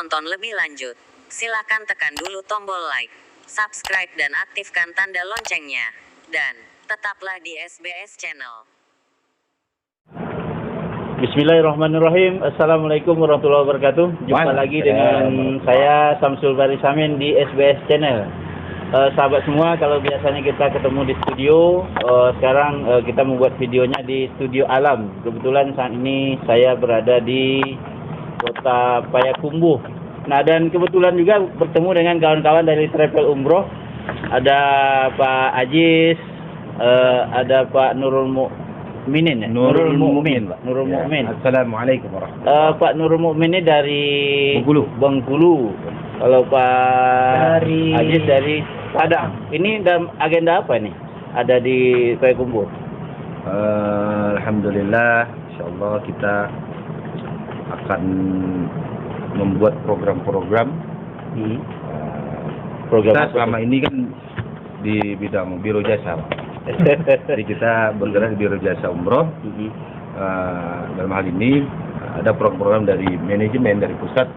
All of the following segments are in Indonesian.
nonton lebih lanjut, silakan tekan dulu tombol like, subscribe dan aktifkan tanda loncengnya. Dan tetaplah di SBS Channel. Bismillahirrahmanirrahim. Assalamualaikum warahmatullahi wabarakatuh. Jumpa lagi dengan saya Samsul Baris Amin di SBS Channel. Sahabat semua, kalau biasanya kita ketemu di studio, sekarang kita membuat videonya di Studio Alam. Kebetulan saat ini saya berada di Kota Payakumbuh. Nah, dan kebetulan juga bertemu dengan kawan-kawan dari Travel Umroh. Ada Pak Ajis, ada Pak Nurul Mukminin, Nurul Mukmin. Assalamualaikum warahmatullahi Pak Nurul Mukmin ini dari Bengkulu. Kalau Pak Ajis dari Padang. Ini dalam agenda apa nih? Ada di Payakumbuh. Alhamdulillah, insyaallah kita akan membuat program-program. Program Kita selama ini kan di bidang biro jasa. Jadi kita bergerak di biro jasa umroh. Dalam hal ini ada program-program dari manajemen dari pusat.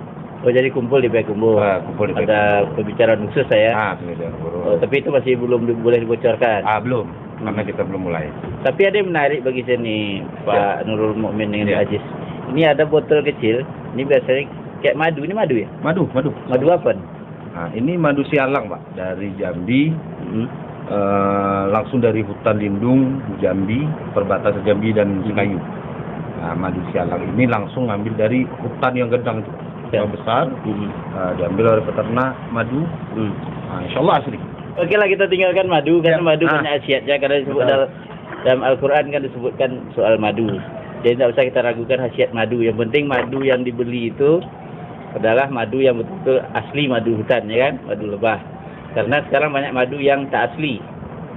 Oh, jadi kumpul di Payakumbuh. Kumpul di Ada pembicaraan khusus saya. Tapi itu masih belum boleh dibocorkan. Belum, karena kita belum mulai. Tapi ada yang menarik bagi saya nih, Pak Nurul Mukmin dengan Pak Ajis. Ini ada botol kecil. Ini biasanya kayak madu. Ini madu ya? Madu. Madu apa? Nah, ini madu sialang, Pak, dari Jambi. Langsung dari hutan lindung Jambi, perbatasan Jambi dan Sikayu. Nah, madu sialang ini langsung ngambil dari hutan yang gedang itu. Yang besar, diambil oleh peternak madu. Insyaallah asli. Oke lah, kita tinggalkan madu karena madu banyak khasiatnya, karena disebut dalam Al-Quran kan disebutkan soal madu. Jadi tidak usah kita ragukan khasiat madu. Yang penting madu yang dibeli itu adalah madu yang betul-betul asli, madu hutan, ya kan, madu lebah. Karena sekarang banyak madu yang tak asli.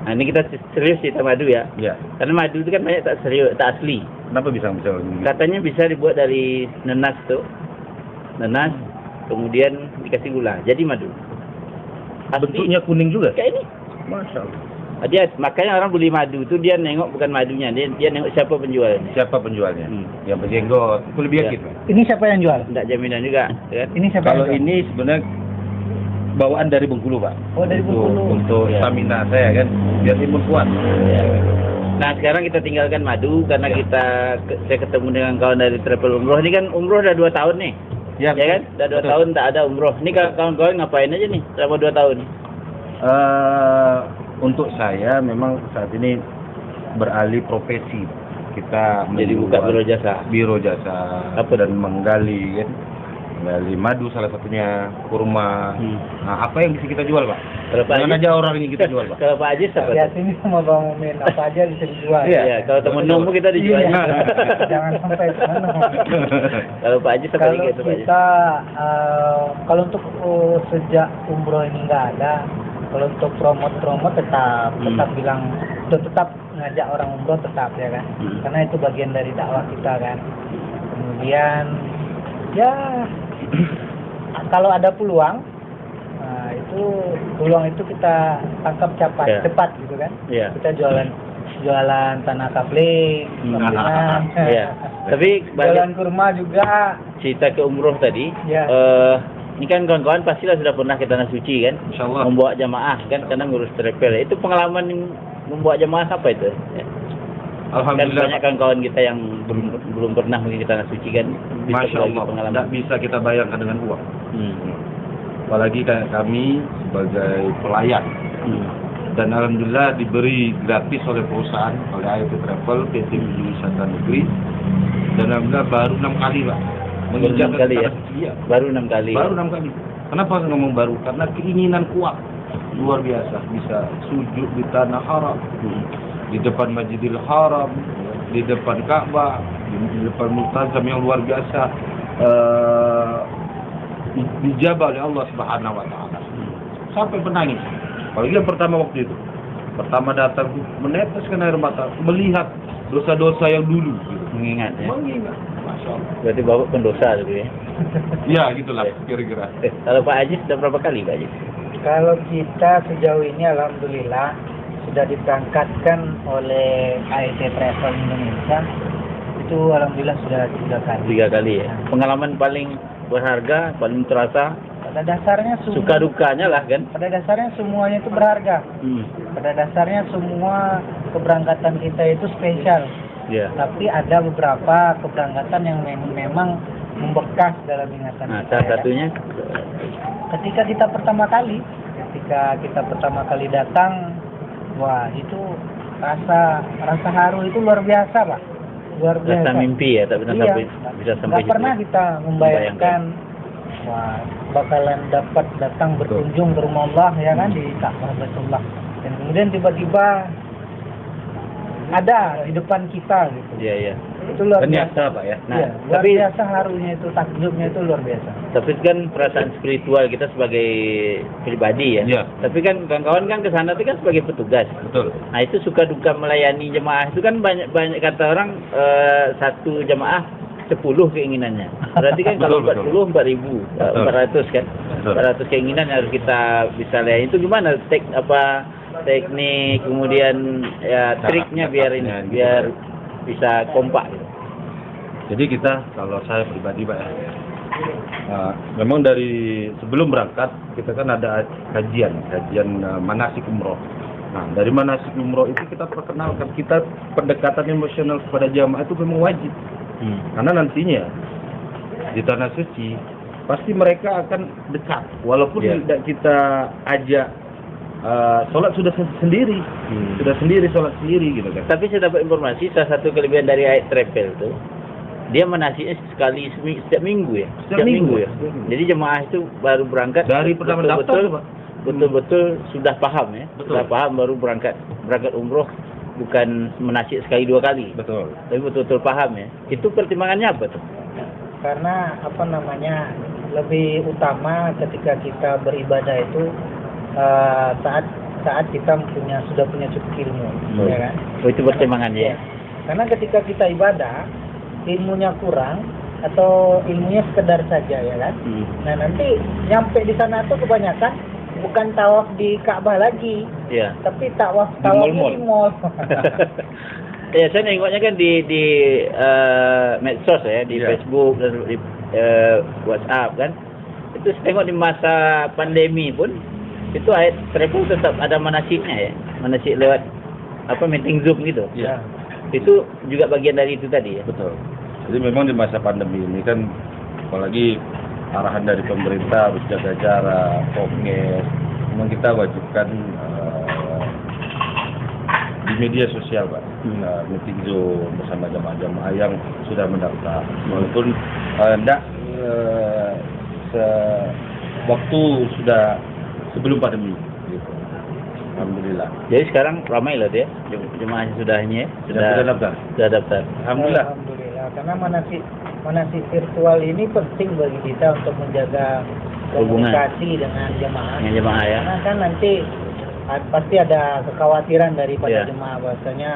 Nah, ini kita serius cerita madu ya. Karena madu itu kan banyak tak asli. Kenapa bisa? Katanya bisa dibuat dari nenas tuh. Nenas, kemudian dikasih gula, jadi madu. Asli. Bentuknya kuning juga? Kayak ini. Masya Allah. Makanya orang beli madu itu dia nengok bukan madunya, dia nengok siapa penjualnya. Siapa penjualnya? Yang berjenggot, itu lebih yakin. Ini siapa yang jual? Tidak jaminan juga. Kan? Ini siapa Kalau yang jual? ini sebenarnya bawaan dari Bengkulu, Pak. Oh, dari Bengkulu. Untuk stamina saya kan, biar imun kuat. Nah, sekarang kita tinggalkan madu karena saya ketemu dengan kawan dari Travel Umroh. Ini kan umroh udah 2 tahun nih. Ya kan? Udah 2 tahun tak ada umroh. Ini kawan-kawan ngapain aja nih selama 2 tahun? Untuk saya memang saat ini beralih profesi. Kita jadi buka biro jasa dan menggali madu, salah satunya kurma. Nah, apa yang bisa kita jual, Pak? Jangan aja orang ini kita jual, Pak. Kalau Pak Ajis apa? Ya, sini sama Bang Mumin, apa aja bisa dijual. Iya, kalau temen nunggu kita dijual. Jangan sampai sana. Kalau Pak Ajis apa lagi? Kita kalau untuk sejak umroh ini nggak ada. Kalau untuk promote tetap bilang tetap ngajak orang umroh tetap, ya kan. Karena itu bagian dari dakwah kita kan. Kemudian ya kalau ada peluang, peluang itu kita tangkap cepat gitu kan. Kita jualan tanah kapling, Tapi jualan kurma juga. Cerita ke umroh tadi, ini kan kawan-kawan pastilah sudah pernah ke Tanah Suci kan, membawa jamaah kan, karena ngurus travel. Itu pengalaman membawa jamaah apa itu? Alhamdulillah. Kan banyak kawan-kawan kita yang belum pernah pergi ke Tanah Suci kan. Masya Allah, tidak bisa kita bayangkan dengan uang. Apalagi kayak kami sebagai pelayan. Dan alhamdulillah diberi gratis oleh perusahaan, oleh AIT Travel, PT Wisata Negeri. Dan alhamdulillah baru 6 kali, Pak. Menginjak kali ya? Baru 6 kali. Kenapa ngomong baru? Karena keinginan kuat. Luar biasa. Bisa sujud di tanah haram. Di depan Masjidil Haram, di depan Ka'bah, di depan Multazam yang luar biasa, dijabah oleh Allah Subhanahu wa taala. Sampai menangis. Apalagi yang pertama waktu itu. Pertama datang meneteskan air mata, melihat dosa-dosa yang dulu gitu. Mengingat. Masya Allah. Berarti Bapak pendosa gitu ya. Ya, gitulah kira-kira. Kalau Pak Ajis sudah berapa kali, Pak Ajis? Kalau kita sejauh ini alhamdulillah sudah diberangkatkan oleh AIT Travel Indonesia, itu alhamdulillah sudah 3 kali. 3 kali ya. Pengalaman paling berharga, paling terasa. Pada dasarnya Suka dukanya lah kan. pada dasarnya semuanya itu berharga. Pada dasarnya semua keberangkatan kita itu spesial. Ya. Tapi ada beberapa keberangkatan yang memang membekas dalam ingatan Nah, kita. salah ya kan? satunya Ketika kita pertama kali datang, wah itu rasa haru itu luar biasa, Pak. Luar biasa. rasa mimpi ya, tak pernah Iya. sampai bisa sampai Nggak pernah situ. kita membayangkan wah bakalan dapat datang berkunjung ke rumah Allah ya kan, di Ka'bah Baitullah, dan kemudian tiba-tiba ada di depan kita gitu. Iya, iya. Itu luar Kan biasa. nyata Pak ya. Nah, Iya, luar tapi biasa harunya itu, takjubnya itu luar biasa. tapi kan perasaan spiritual kita sebagai pribadi ya. Iya. Tapi kan kawan-kawan kan ke sana itu kan sebagai petugas. Betul. Nah, itu suka duka melayani jemaah itu kan banyak kata orang satu jemaah 10 keinginannya. Berarti kan kalau Betul, 40 4.000, Betul. 400 kan. Betul. 400 keinginan yang harus kita bisa layani. Itu gimana teknik kemudian ya triknya biar ini Cara-caranya gitu. biar bisa kompak gitu. Jadi kita, kalau saya pribadi Pak ya, memang dari sebelum berangkat kita kan ada kajian manasik umroh. Nah, dari manasik umroh itu kita perkenalkan, kita pendekatan emosional kepada jamaah itu memang wajib. Karena nantinya di tanah suci pasti mereka akan dekat, walaupun Iya. tidak kita ajak sholat sudah sendiri, sholat sendiri gitu kan. Tapi saya dapat informasi salah satu kelebihan dari Ayat Travel itu dia menasinya sekali setiap minggu ya. Setiap minggu ya. Jadi jemaah itu baru berangkat Dari pertama daftar tuh, Pak. betul-betul sudah paham ya. Betul. Sudah paham baru berangkat umroh, bukan menasik sekali 2 kali. Betul. Tapi betul-betul paham ya. Itu pertimbangannya apa tuh? Karena lebih utama ketika kita beribadah itu saat kita sudah punya cukup ilmu, ya kan? Oh, itu pertimbangannya ya. Karena ketika kita ibadah, ilmunya kurang atau ilmunya sekedar saja, ya kan? Nah, nanti nyampe di sana tuh kebanyakan bukan tawaf di Ka'bah lagi, Iya. tapi tawaf mall-mall. di mall. Ya, saya nengoknya kan di medsos ya, di Iya. Facebook dan di WhatsApp kan. Itu saya tengok di masa pandemi pun itu Ayat Travel tetap ada manasiknya ya, manasik lewat meeting Zoom gitu. Iya. Itu juga bagian dari itu tadi ya. Betul. Jadi memang di masa pandemi ini kan, apalagi arahan dari pemerintah harus jaga jarak, prokes, memang kita wajibkan di media sosial Pak, meeting Zoom bersama jamaah-jamaah yang sudah mendaftar, walaupun tidak waktu sudah sebelum pandemi. Gitu. Alhamdulillah. Jadi sekarang ramai loh dia, jemaahnya sudah ini ya, Sudah daftar. sudah daftar. Alhamdulillah. Alhamdulillah. Karena manasik virtual ini penting bagi kita untuk menjaga Hubungan. komunikasi dengan jemaah. Dengan jemaah ya. Karena kan nanti pasti ada kekhawatiran daripada Iya. jemaah, bahwasanya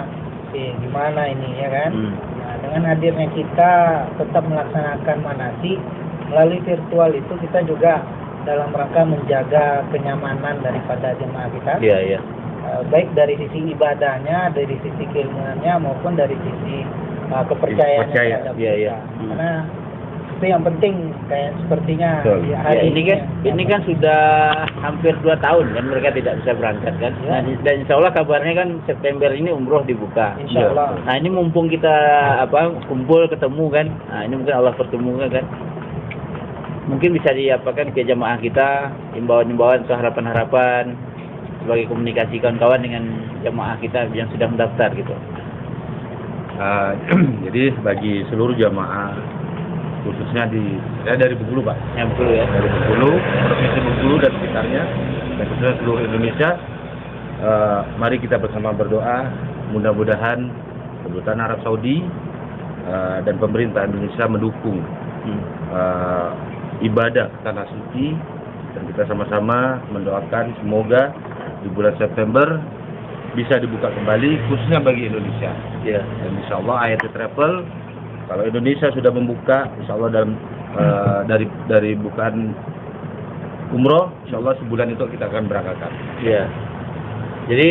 gimana ini ya kan. Nah, dengan hadirnya kita tetap melaksanakan manasik melalui virtual itu, kita juga dalam rangka menjaga kenyamanan daripada jemaah kita. Iya, iya. Baik dari sisi ibadahnya, dari sisi keilmuannya, maupun dari sisi kepercayaan terhadap Iya, iya. kita. Karena itu yang penting, kayak sepertinya Betul. di Ya, hari ini kan sudah hampir 2 tahun kan mereka tidak bisa berangkat kan. Ya. Nah, dan insya Allah kabarnya kan September ini umroh dibuka. Insya Allah. Nah, ini mumpung kita kumpul ketemu kan. Nah, ini mungkin Allah pertemukan kan. Mungkin bisa diapakan ke jamaah kita imbauan-imbauan atau harapan-harapan sebagai komunikasi kawan-kawan dengan jamaah kita yang sudah mendaftar gitu. Jadi bagi seluruh jamaah, khususnya saya dari Bengkulu Pak, Yang perlu ya. dari Bengkulu, provinsi Bengkulu dan sekitarnya, dan khususnya seluruh Indonesia, mari kita bersama berdoa, mudah-mudahan kedutaan Arab Saudi dan pemerintah Indonesia mendukung ibadah ke tanah suci, dan kita sama-sama mendoakan semoga di bulan September bisa dibuka kembali, khususnya bagi Indonesia. Ya. Dan insya Allah Ayat Travel, kalau Indonesia sudah membuka, insya Allah dalam dari bukaan umroh, insya Allah sebulan itu kita akan berangkatkan. Ya. Jadi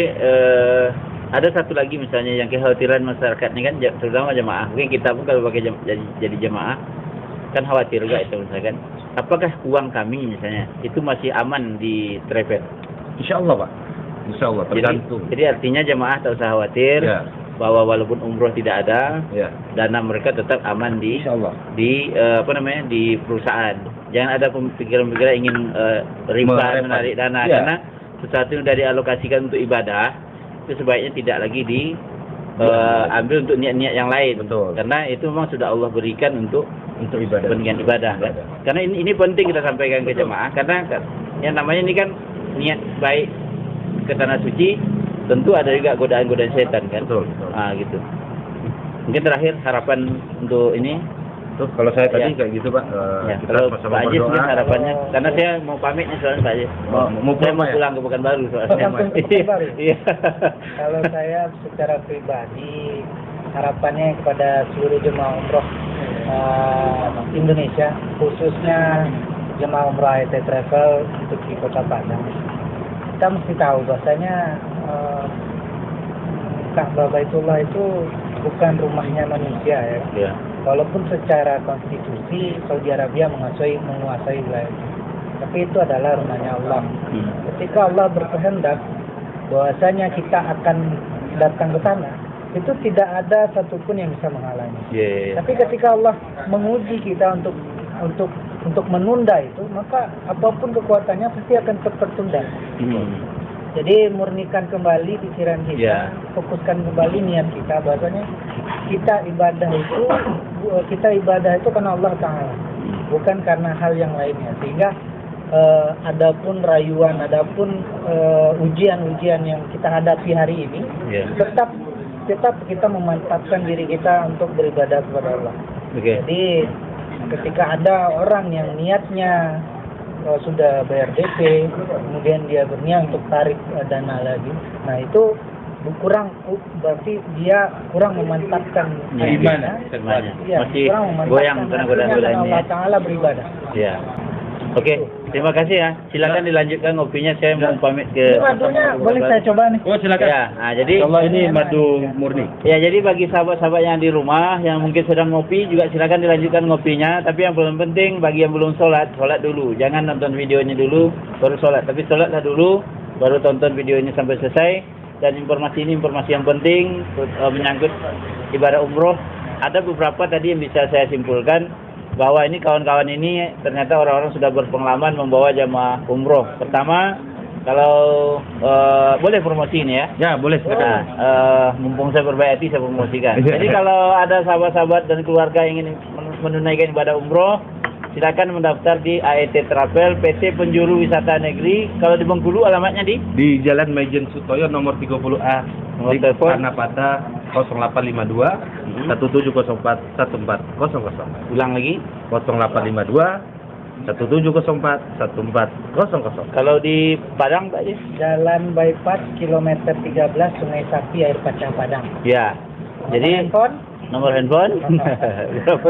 ada satu lagi misalnya yang kekhawatiran masyarakat ini kan, terutama jemaah. Mungkin kita pun kalau pakai jadi jemaah, kan khawatir juga itu misalkan. Apakah uang kami misalnya itu masih aman di travel? Insya Allah Pak. Insya Allah tergantung. Jadi artinya jemaah tak usah khawatir Ya. bahwa walaupun umroh tidak ada, Ya. dana mereka tetap aman di Insya Allah. di perusahaan. Jangan ada pikiran-pikiran ingin riba menarik dana Ya. karena sesuatu yang sudah dialokasikan untuk ibadah itu sebaiknya tidak lagi ambil untuk niat-niat yang lain. Betul. Karena itu memang sudah Allah berikan untuk Ibadah. kepentingan ibadah kan. Karena ini penting kita sampaikan ke jemaah karena yang namanya ini kan niat baik ke tanah suci, tentu ada juga godaan-godaan setan kan. Betul. Gitu. Mungkin terakhir harapan untuk ini. Tuh kalau saya tadi Ya. kayak gitu Pak. Ya, Kita kalau sama-sama Pak Ajis mungkin berdoa. harapannya, karena saya mau pamit nih soalnya Pak Ajis. Mau Saya mau pulang, ya? pulang ke Pekanbaru soalnya. Langsung ke Pekanbaru? Iya. Kalau saya secara pribadi harapannya kepada seluruh jemaah umroh Indonesia, khususnya jemaah umroh AET Travel untuk di Kota Padang, kita mesti tahu bahwasanya Ka'bah Baitullah itu bukan rumahnya manusia ya. Iya. Walaupun secara konstitusi Saudi Arabia menguasai wilayah itu, tapi itu adalah rumahnya Allah. Ketika Allah berkehendak bahwasanya kita akan datang ke sana, itu tidak ada satupun yang bisa menghalangi. Iya. Tapi ketika Allah menguji kita untuk menunda itu, maka apapun kekuatannya pasti akan tertunda. Jadi murnikan kembali pikiran kita, Ya. fokuskan kembali niat kita, bahwasanya kita ibadah itu karena Allah Ta'ala, bukan karena hal yang lainnya. Sehingga adapun rayuan, adapun ujian-ujian yang kita hadapi hari ini, Iya. tetap kita memantapkan diri kita untuk beribadah kepada Allah. Oke. Jadi ketika ada orang yang niatnya sudah bayar DP, kemudian dia berniat untuk tarik dana lagi, nah itu berarti dia kurang memantapkan Iman, hatinya. ya, masih Kurang memantapkan goyang karena godaan-godaan hatinya ini. Allah Ta'ala beribadah. Iya. Oke, terima kasih ya. Silakan dilanjutkan ngopinya. Saya mau pamit ke. Ini madunya boleh saya coba nih. Oh silakan. Ya, nah, jadi Allah ini madu murni. ya, jadi bagi sahabat-sahabat yang di rumah yang mungkin sedang ngopi juga silakan dilanjutkan ngopinya. Tapi yang paling penting bagi yang belum sholat dulu. Jangan nonton videonya dulu baru sholat. Tapi sholatlah dulu baru tonton videonya sampai selesai. Dan informasi ini informasi yang penting menyangkut ibadah umroh. Ada beberapa tadi yang bisa saya simpulkan bahwa ini kawan-kawan ini ternyata orang-orang sudah berpengalaman membawa jamaah umroh. Pertama, kalau boleh promosi ini ya. Ya boleh silakan. Mumpung saya berbaik hati, saya promosikan. Jadi kalau ada sahabat-sahabat dan keluarga yang ingin menunaikan ibadah umroh, silakan mendaftar di AET Travel PT Penjuru Wisata Negeri. Kalau di Bengkulu alamatnya Di Jalan Majen Sutoyo nomor 30A. Nomor Di telepon? Tanah Patah 0852 1704 1400. ulang lagi. 0852 1704 1400. Kalau di Padang Pak Jis? Jalan Bypass kilometer 13 Sungai Sapi Air Pacang Padang. Ya. Jadi handphone nomor handphone 08 12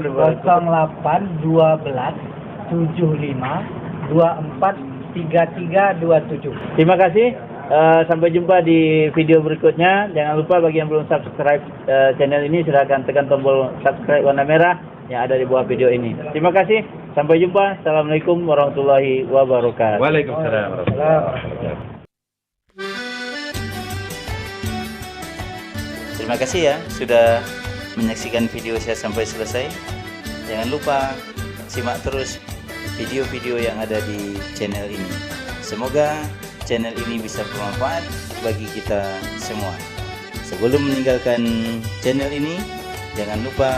75 24 33 27. Terima kasih. Sampai jumpa di video berikutnya. Jangan lupa bagi yang belum subscribe channel ini, silahkan tekan tombol subscribe warna merah yang ada di bawah video ini. Terima kasih. Sampai jumpa. Assalamualaikum warahmatullahi wabarakatuh. Waalaikumsalam warahmatullahi wabarakatuh. Terima kasih ya sudah menyaksikan video saya sampai selesai. Jangan lupa simak terus video-video yang ada di channel ini. Semoga channel ini bisa bermanfaat bagi kita semua. Sebelum meninggalkan channel ini, jangan lupa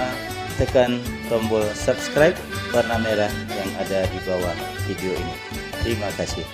tekan tombol subscribe warna merah yang ada di bawah video ini. Terima kasih.